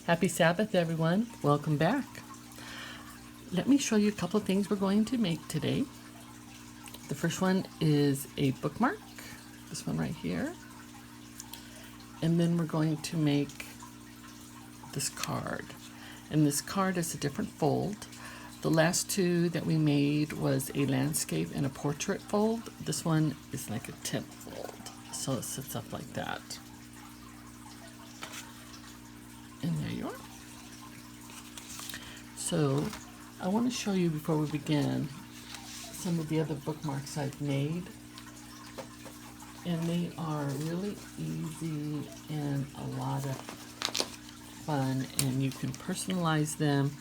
Happy Sabbath, everyone. Welcome back. Let me show you a couple of things we're going to make today. The first one is a bookmark, this one right here. And then we're going to make this card. And this card is a different fold. The last two that we made was a landscape and a portrait fold. This one is like a tent fold, so it sits up like that. And there you are. So I want to show you before we begin some of the other bookmarks I've made. And they are really easy and a lot of fun, and you can personalize them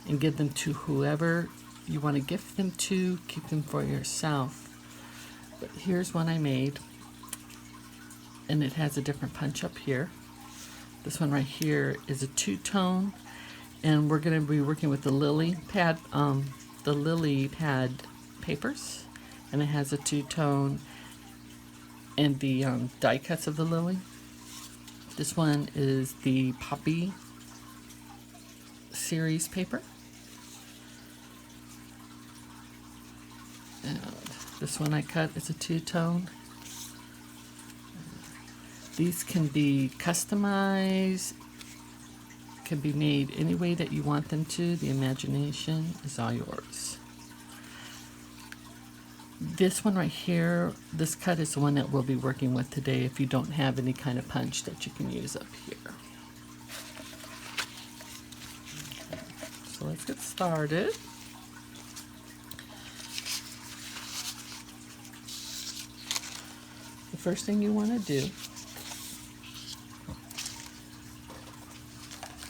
and give them to whoever you want to gift them to, keep them for yourself. But here's one I made, and it has a different punch up here. This one right here is a two-tone, and we're going to be working with the lily pad papers, and it has a two-tone and the die cuts of the lily. This one is the Poppy series paper, and this one I cut is a two-tone. These can be customized, can be made any way that you want them to. The imagination is all yours. This one right here, this cut is the one that we'll be working with today if you don't have any kind of punch that you can use up here. Okay, so let's get started. The first thing you want to do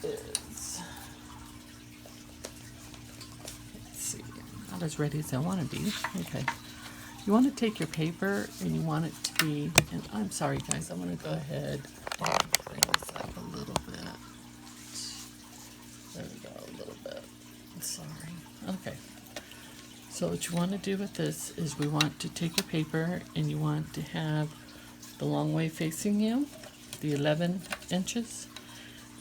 is, let's see, not as ready as I want to be. Okay. You want to take your paper and you want it to be, and I'm sorry guys, I'm going to go ahead and bring this up a little bit. There we go, a little bit. Sorry. Okay. So what you want to do with this is we want to take your paper and you want to have the long way facing you, the 11 inches,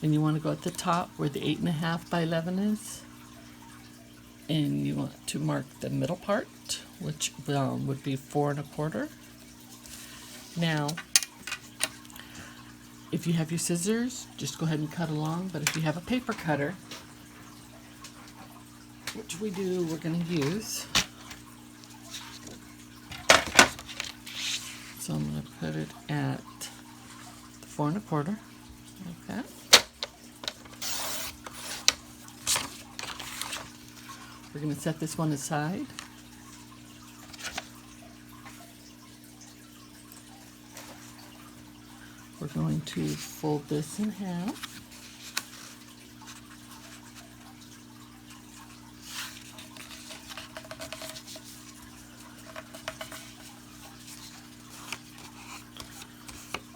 and you want to go at the top where the 8.5 by 11 is, and you want to mark the middle part, which would be 4 1/4. Now, if you have your scissors, just go ahead and cut along, but if you have a paper cutter, which we do, we're going to use. So I'm going to put it at the 4 1/4, like that. We're going to set this one aside. We're going to fold this in half.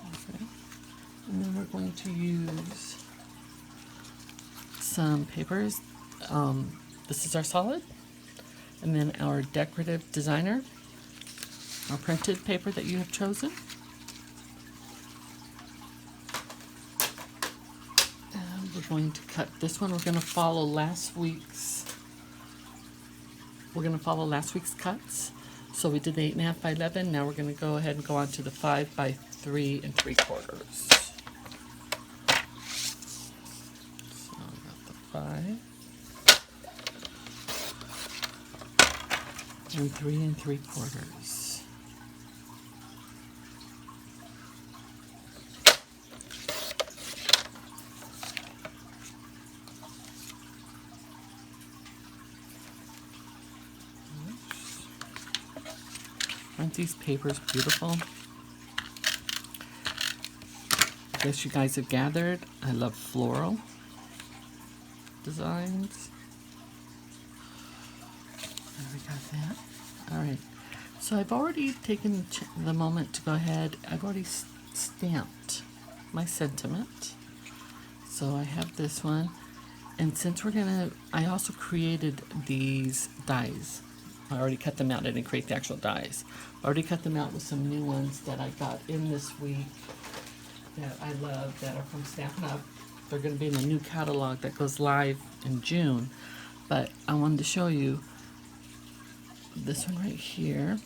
Okay. And then we're going to use some papers. This is our solid, and then our decorative designer, our printed paper that you have chosen. And we're going to cut this one. We're going to follow last week's. Cuts. So we did the 8.5 by 11. Now we're going to go ahead and go on to the 5 by 3 3/4. So I got the 5. And 3 3/4. Aren't these papers beautiful? I guess you guys have gathered, I love floral designs. There we got that. Alright, so I've already taken the moment to go ahead, I've already stamped my sentiment. So I have this one, and since I also created these dies. I already cut them out, I didn't create the actual dies. I already cut them out with some new ones that I got in this week that I love, that are from Stampin' Up. They're going to be in a new catalog that goes live in June. But I wanted to show you this one right here.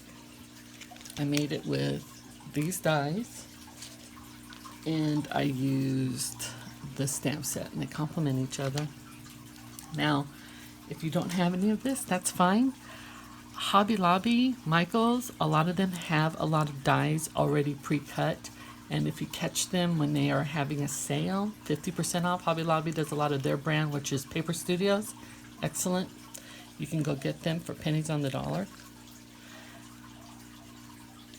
I made it with these dies, and I used the stamp set, and they complement each other. Now, if you don't have any of this, that's fine. Hobby Lobby, Michaels, a lot of them have a lot of dies already pre-cut, and if you catch them when they are having a sale, 50% off. Hobby Lobby does a lot of their brand, which is Paper Studios. Excellent. You can go get them for pennies on the dollar.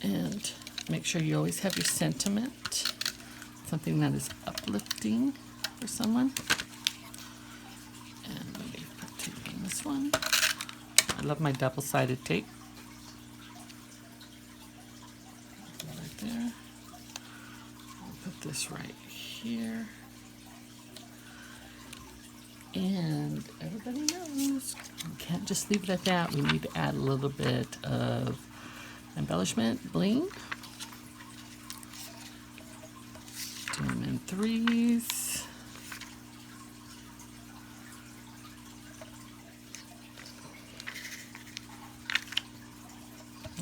And make sure you always have your sentiment, something that is uplifting for someone. And maybe put tape on this one. I love my double-sided tape. Right there. I'll put this right here. And everybody knows we can't just leave it at that. We need to add a little bit of embellishment, bling. Do them in threes.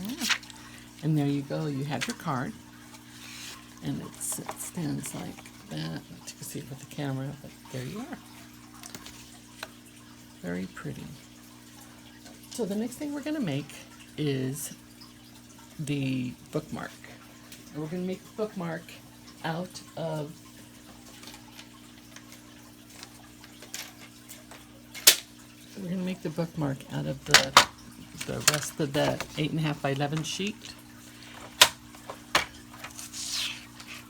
Yeah. And there you go. You have your card. And it stands like that. You can see it with the camera, but there you are. Very pretty. So the next thing we're going to make is the bookmark. And we're going to make the bookmark out of the rest of the 8.5 by 11 sheet.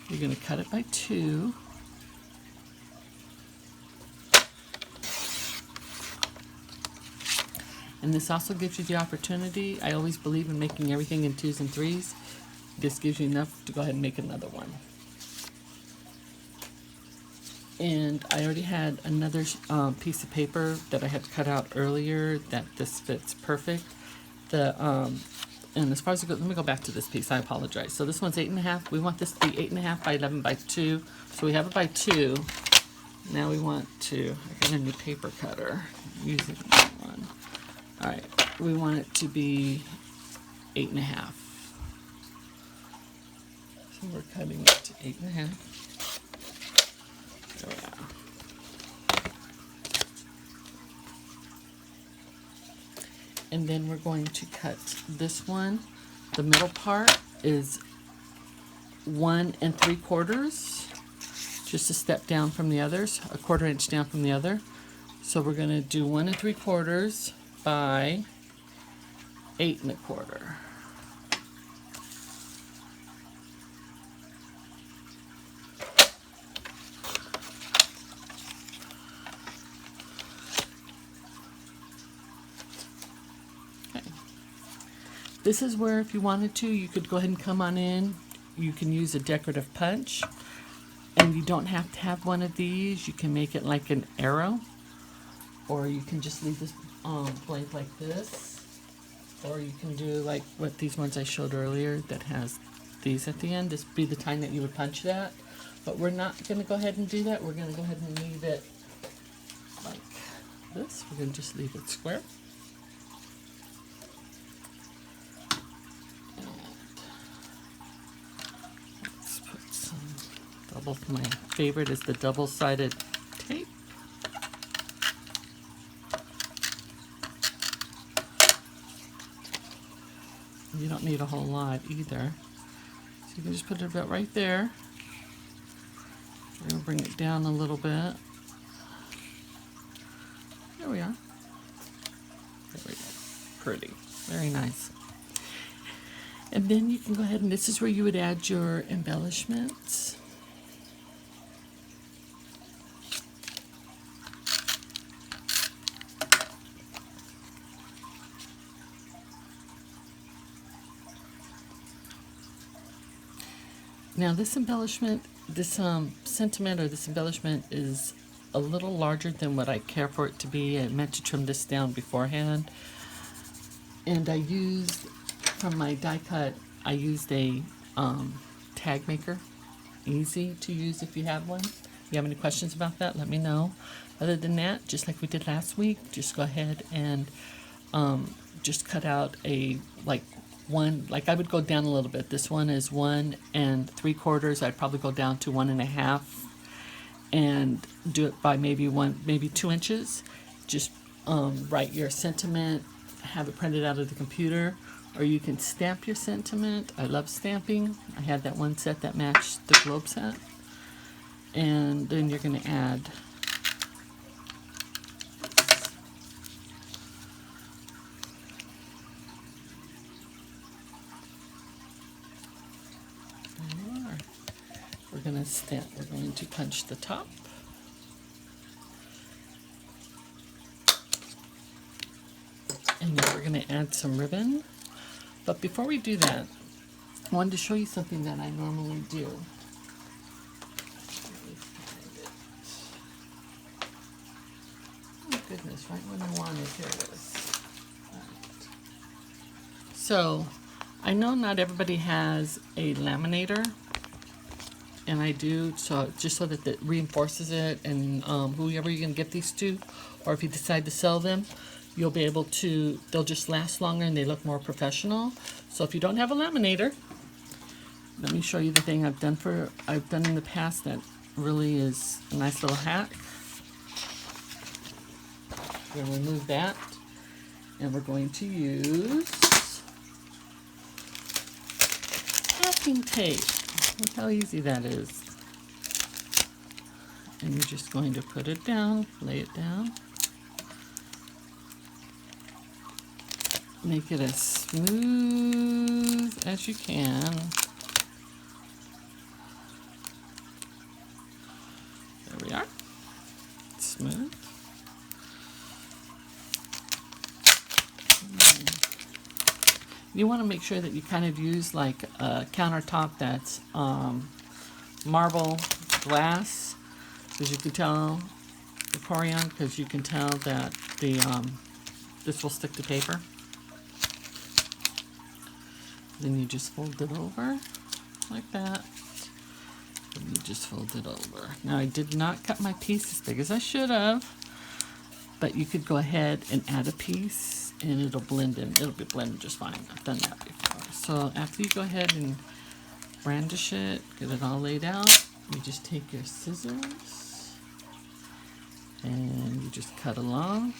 You're going to cut it by 2. And this also gives you the opportunity. I always believe in making everything in 2s and 3s. This gives you enough to go ahead and make another one. And I already had another piece of paper that I had cut out earlier that this fits perfect. And as far as it goes, let me go back to this piece. I apologize. So this one's 8.5. We want this to be 8.5 by 11 by 2. So we have it by 2. Now we want to, I got a new paper cutter. I'm using that one. All right, we want it to be 8.5. So we're cutting it to 8.5. There we are. And then we're going to cut this one. The middle part is 1 3/4, just a step down from the others, a 1/4 inch down from the other. So we're going to do 1 3/4 by 8 1/4. Okay. This is where, if you wanted to, you could go ahead and come on in. You can use a decorative punch, and you don't have to have one of these. You can make it like an arrow, or you can just leave this blank like this, or you can do like what these ones I showed earlier that has these at the end. This would be the time that you would punch that, but we're not going to go ahead and do that. We're going to go ahead and leave it like this. We're going to just leave it square. And let's put some double. My favorite is the double-sided tape. You don't need a whole lot either. So you can just put it about right there. We're going to bring it down a little bit. There we are. There we go. Pretty. Very nice. And then you can go ahead, and this is where you would add your embellishments. Now this embellishment, this sentiment or this embellishment is a little larger than what I care for it to be. I meant to trim this down beforehand. And I used, from my die cut, I used a tag maker. Easy to use if you have one. you have any questions about that, let me know. Other than that, just like we did last week, just go ahead and just cut out a one. Like I would go down a little bit. This one is 1 3/4. I'd probably go down to 1 1/2, and do it by maybe 2 inches. Just write your sentiment, have it printed out of the computer, or you can stamp your sentiment. I love stamping. I had that one set that matched the globe set. And then you're going to add we're going to stamp. We're going to punch the top. And then we're going to add some ribbon. But before we do that, I wanted to show you something that I normally do. Oh goodness, right when I want it, here it is. Right. So, I know not everybody has a laminator, and I do, so just so that it reinforces it, and whoever you're going to get these to, or if you decide to sell them, you'll be able to, they'll just last longer and they look more professional. So if you don't have a laminator, let me show you the thing I've done in the past that really is a nice little hack. We're going to remove that, and we're going to use packing tape. Look how easy that is. And you're just going to put it down, lay it down. Make it as smooth as you can. There we are. Smooth. You want to make sure that you kind of use like a countertop that's marble glass, because you can tell the corian, because you can tell that the this will stick to paper. Then you just fold it over like that. And you just fold it over. Now I did not cut my piece as big as I should have, but you could go ahead and add a piece and it'll blend in. It'll be blended just fine. I've done that before. So after you go ahead and brandish it, get it all laid out, you just take your scissors and you just cut along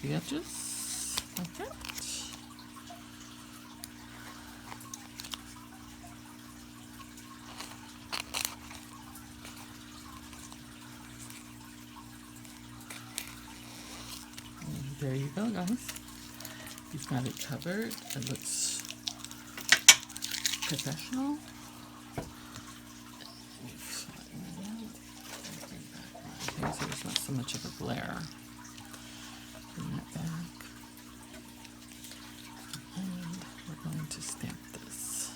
the edges like that. There you go, guys. You've got it covered. It looks professional. Okay, so there's not so much of a glare. Bring that back. And we're going to stamp this.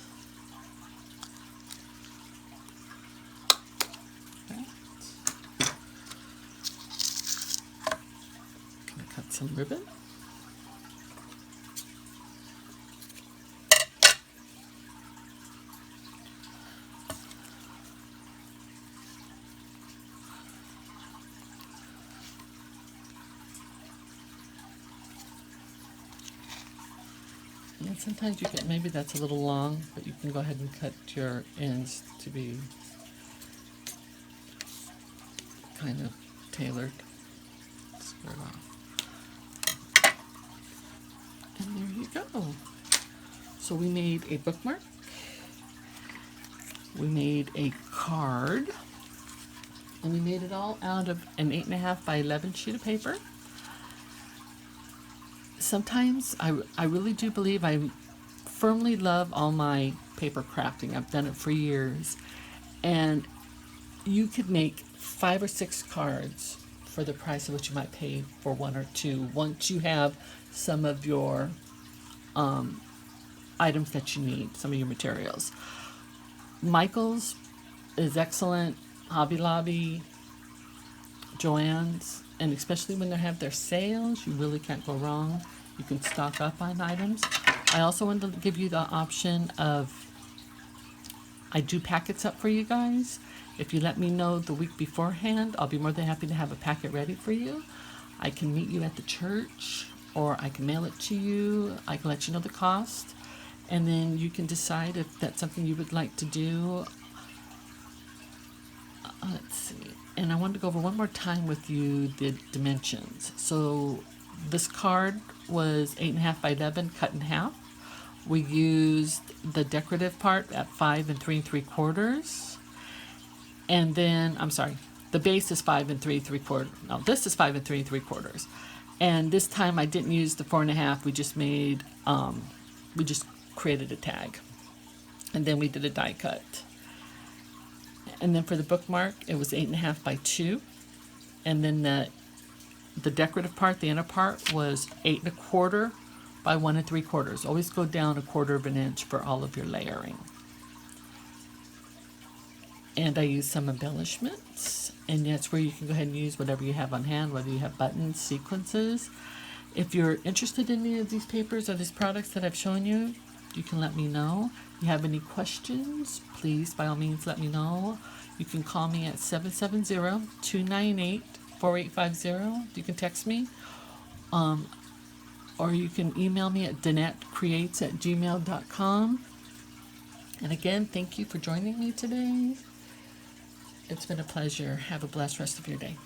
Cut some ribbon. And sometimes you get, maybe that's a little long, but you can go ahead and cut your ends to be kind of tailored. Square it off. And there you go. So we made a bookmark. We made a card. And we made it all out of an 8.5 by 11 sheet of paper. Sometimes I really do believe I firmly love all my paper crafting. I've done it for years. And you could make 5 or 6 cards for the price of what you might pay for 1 or 2 once you have some of your items that you need, some of your materials. Michael's is excellent, Hobby Lobby, Joann's, and especially when they have their sales, you really can't go wrong. You can stock up on items. I also wanted to give you the option of, I do packets up for you guys. If you let me know the week beforehand, I'll be more than happy to have a packet ready for you. I can meet you at the church, or I can mail it to you. I can let you know the cost, and then you can decide if that's something you would like to do. Let's see. And I wanted to go over one more time with you the dimensions. So this card was 8.5 by 11 cut in half. We used the decorative part at 5 3 3/4. And then, I'm sorry, the base is 5 3 3/4. No, this is 5 3 3/4. And this time I didn't use the 4.5. We just made, we just created a tag. And then we did a die cut. And then for the bookmark, it was 8.5 by 2. And then the decorative part, the inner part, was 8 1/4 by 1 3/4. Always go down 1/4 of an inch for all of your layering. And I used some embellishments, and that's where you can go ahead and use whatever you have on hand, whether you have buttons, sequences. If you're interested in any of these papers or these products that I've shown you, you can let me know. If you have any questions, please, by all means, let me know. You can call me at 770-298-4850. You can text me. Or you can email me at danettecreates@gmail.com. And again, thank you for joining me today. It's been a pleasure. Have a blessed rest of your day.